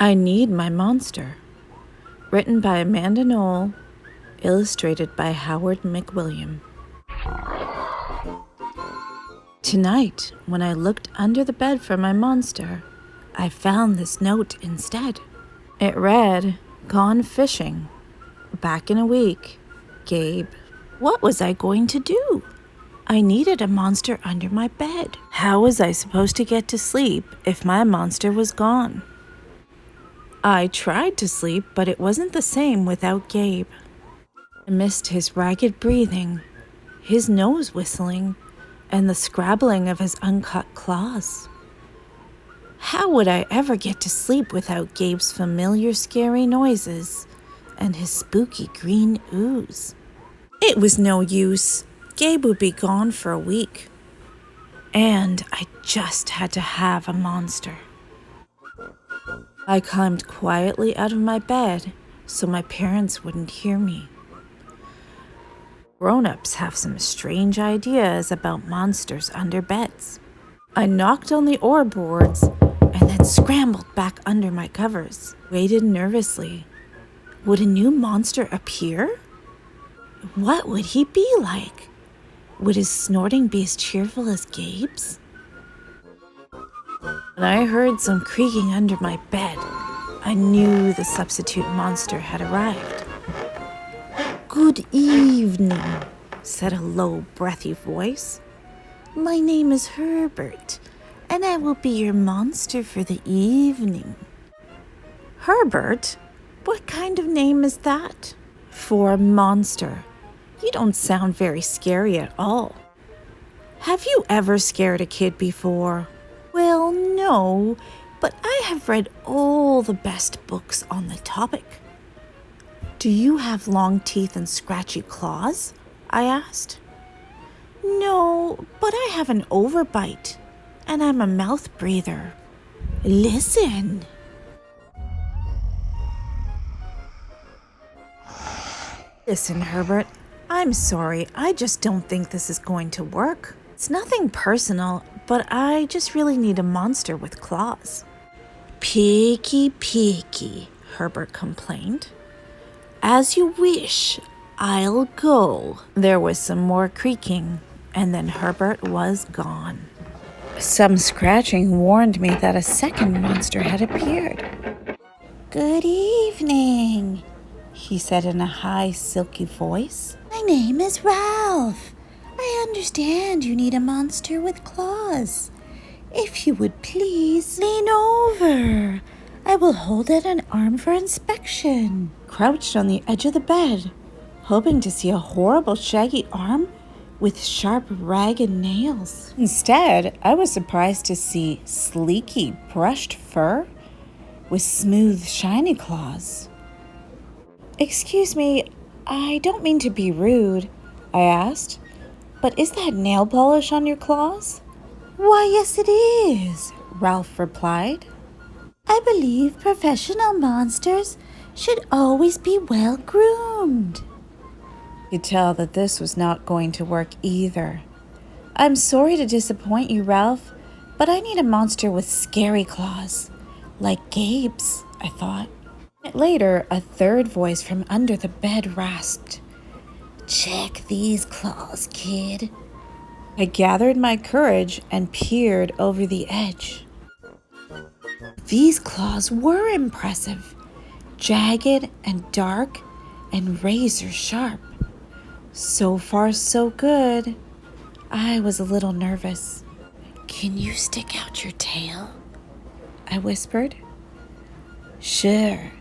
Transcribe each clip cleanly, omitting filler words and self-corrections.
I Need My Monster. Written by Amanda Noll, illustrated by Howard McWilliam. Tonight, when I looked under the bed for my monster, I found this note instead. It read, "Gone fishing. Back in a week. Gabe." What was I going to do? I needed a monster under my bed. How was I supposed to get to sleep if my monster was gone? I tried to sleep, but it wasn't the same without Gabe. I missed his ragged breathing, his nose whistling, and the scrabbling of his uncut claws. How would I ever get to sleep without Gabe's familiar scary noises and his spooky green ooze? It was no use. Gabe would be gone for a week. And I just had to have a monster. I climbed quietly out of my bed so my parents wouldn't hear me. Grown-ups have some strange ideas about monsters under beds. I knocked on the oar boards and then scrambled back under my covers, waited nervously. Would a new monster appear? What would he be like? Would his snorting be as cheerful as Gabe's? When I heard some creaking under my bed, I knew the substitute monster had arrived. "Good evening," said a low, breathy voice. "My name is Herbert, and I will be your monster for the evening." Herbert? What kind of name is that? For a monster. You don't sound very scary at all. Have you ever scared a kid before? Well, no, but I have read all the best books on the topic. "Do you have long teeth and scratchy claws?" I asked. "No, but I have an overbite, and I'm a mouth breather. Listen." "Listen, Herbert, I'm sorry, I just don't think this is going to work. It's nothing personal, but I just really need a monster with claws." "Picky, picky," Herbert complained. "As you wish, I'll go." There was some more creaking, and then Herbert was gone. Some scratching warned me that a second monster had appeared. "Good evening," he said in a high, silky voice. "My name is Ralph. I understand you need a monster with claws. If you would please lean over, I will hold out an arm for inspection." Crouched on the edge of the bed, hoping to see a horrible shaggy arm with sharp, ragged nails. Instead, I was surprised to see sleeky, brushed fur with smooth, shiny claws. "Excuse me, I don't mean to be rude," I asked, "but is that nail polish on your claws?" "Why, yes it is," Ralph replied. "I believe professional monsters should always be well groomed." You could tell that this was not going to work either. "I'm sorry to disappoint you, Ralph, but I need a monster with scary claws, like Gabe's," I thought. Later, a third voice from under the bed rasped, "Check these claws, kid." I gathered my courage and peered over the edge. These claws were impressive, jagged and dark and razor sharp. So far, so good. I was a little nervous. "Can you stick out your tail?" I whispered. "Sure,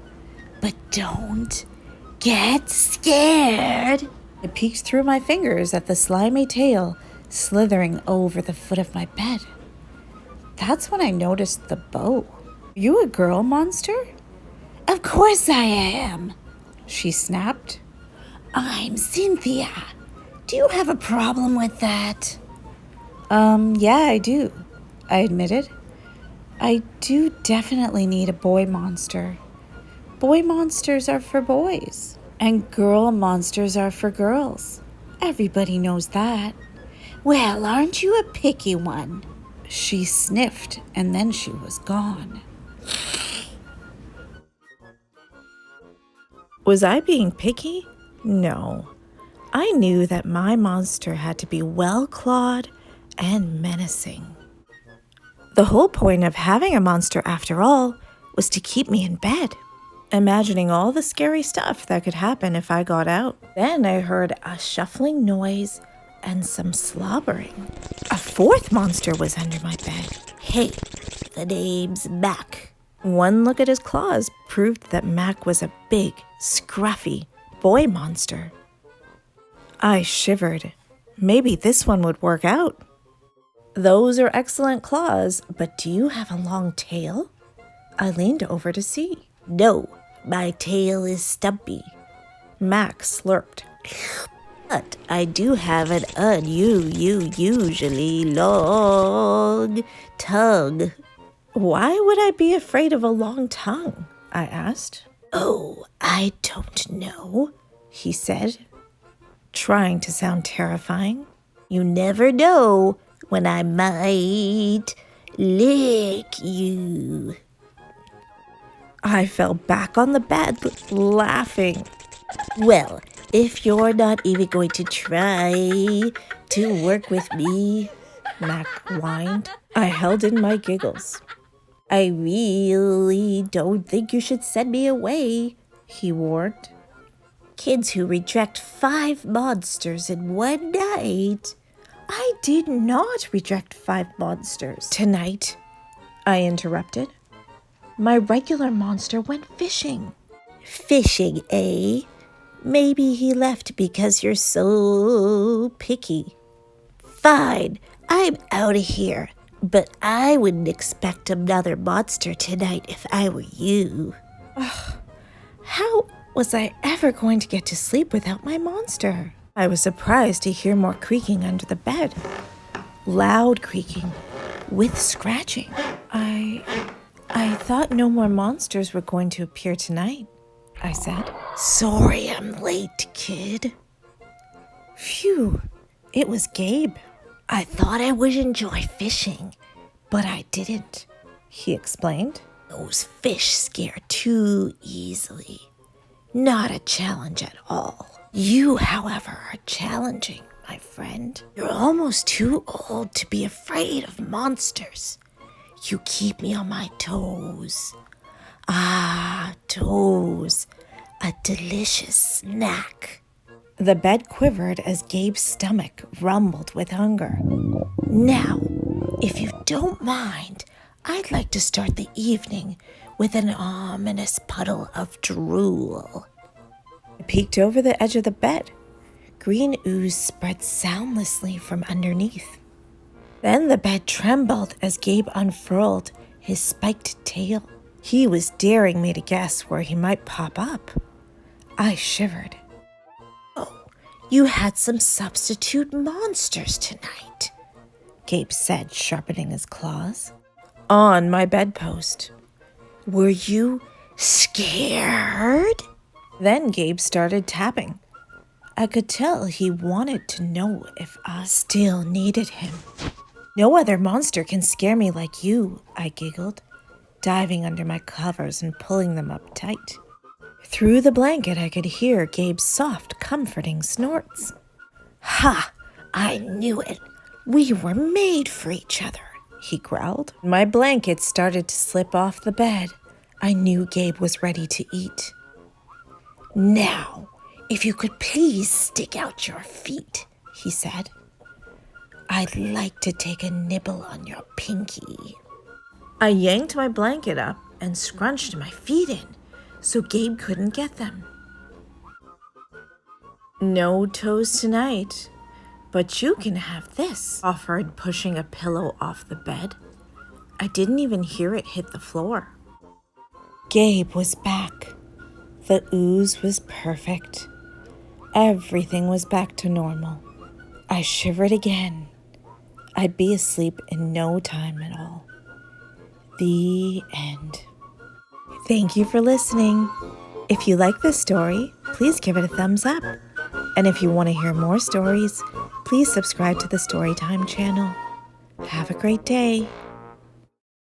but don't get scared." I peeked through my fingers at the slimy tail slithering over the foot of my bed. That's when I noticed the bow. "Are you a girl monster?" "Of course I am," she snapped. "I'm Cynthia. Do you have a problem with that?" Yeah, I do," I admitted. "I do definitely need a boy monster. Boy monsters are for boys, and girl monsters are for girls. Everybody knows that." "Well, aren't you a picky one?" She sniffed, and then she was gone. Was I being picky? No. I knew that my monster had to be well-clawed and menacing. The whole point of having a monster, after all, was to keep me in bed, imagining all the scary stuff that could happen if I got out. Then I heard a shuffling noise and some slobbering. A fourth monster was under my bed. Hey, the name's Mac. One look at his claws proved that Mac was a big, scruffy boy monster. I shivered. Maybe this one would work out. Those are excellent claws, but do you have a long tail? I leaned over to see. No, my tail is stumpy. Mac slurped. But I do have an unusually long tongue. Why would I be afraid of a long tongue? I asked. Oh, I don't know, he said, trying to sound terrifying. You never know when I might lick you. I fell back on the bed, laughing. Well, if you're not even going to try to work with me, Mac whined. I held in my giggles. I really don't think you should send me away, he warned. Kids who reject 5 monsters in one night. I did not reject 5 monsters tonight, I interrupted. My regular monster went fishing. Fishing, eh? Maybe he left because you're so picky. Fine, I'm out of here. But I wouldn't expect another monster tonight if I were you. Ugh, how was I ever going to get to sleep without my monster? I was surprised to hear more creaking under the bed. Loud creaking, with scratching. I thought no more monsters were going to appear tonight, I said. Sorry I'm late, kid. Phew, it was Gabe. I thought I would enjoy fishing, but I didn't, he explained. Those fish scare too easily. Not a challenge at all. You, however, are challenging, my friend. You're almost too old to be afraid of monsters. You keep me on my toes. Ah, toes. A delicious snack. The bed quivered as Gabe's stomach rumbled with hunger. Now, if you don't mind, I'd like to start the evening with an ominous puddle of drool. I peeked over the edge of the bed. Green ooze spread soundlessly from underneath. Then the bed trembled as Gabe unfurled his spiked tail. He was daring me to guess where he might pop up. I shivered. You had some substitute monsters tonight, Gabe said, sharpening his claws. On my bedpost. Were you scared? Then Gabe started tapping. I could tell he wanted to know if I still needed him. No other monster can scare me like you, I giggled, diving under my covers and pulling them up tight. Through the blanket, I could hear Gabe's soft, comforting snorts. Ha! I knew it. We were made for each other, he growled. My blanket started to slip off the bed. I knew Gabe was ready to eat. Now, if you could please stick out your feet, he said. I'd like to take a nibble on your pinky. I yanked my blanket up and scrunched my feet in, so Gabe couldn't get them. No toes tonight, but you can have this, offered, pushing a pillow off the bed. I didn't even hear it hit the floor. Gabe was back. The ooze was perfect. Everything was back to normal. I shivered again. I'd be asleep in no time at all. The end. Thank you for listening. If you like this story, please give it a thumbs up. And if you want to hear more stories, please subscribe to the Storytime channel. Have a great day.